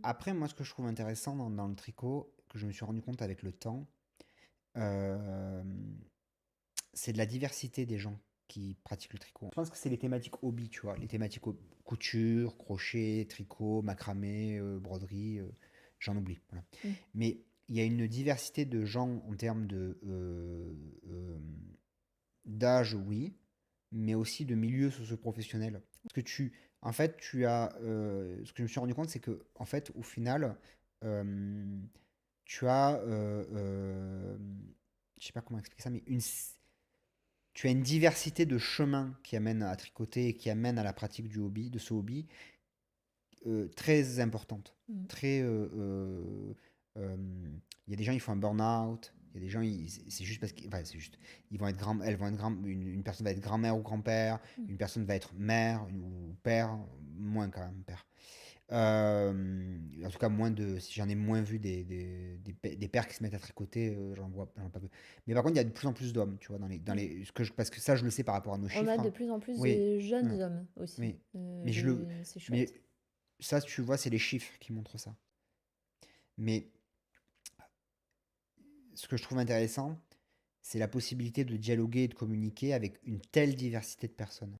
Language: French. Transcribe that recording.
Après, moi, ce que je trouve intéressant dans le tricot, que je me suis rendu compte avec le temps, euh, c'est de la diversité des gens qui pratiquent le tricot. Je pense que c'est les thématiques hobby, tu vois, les thématiques couture, crochet, tricot, macramé, broderie, j'en oublie. Voilà. Mm. Mais il y a une diversité de gens en termes de d'âge, oui, mais aussi de milieu socio-professionnel. Parce que en fait, ce que je me suis rendu compte, c'est que, en fait, au final, euh, tu as, je sais pas comment expliquer ça, mais tu as une diversité de chemins qui amènent à tricoter et qui amènent à la pratique de ce hobby, très importante. Mm. Très, euh, il y a des gens, ils font un burn-out. Il y a des gens, c'est juste parce qu'ils, enfin, c'est juste, elles vont être une personne va être grand-mère ou grand-père, Mm. une personne va être mère ou père, moins quand même père. En tout cas, si j'en ai moins vu des pères qui se mettent à tricoter, j'en vois pas vu. Mais par contre, il y a de plus en plus d'hommes, tu vois, Mm. parce que ça, je le sais par rapport à nos On a chiffres, de hein. plus en plus Oui, de ouais, jeunes hommes aussi. oui. Mais je le, C'est mais chouette. ça, tu vois, c'est les chiffres qui montrent ça. Mais ce que je trouve intéressant, c'est la possibilité de dialoguer et de communiquer avec une telle diversité de personnes.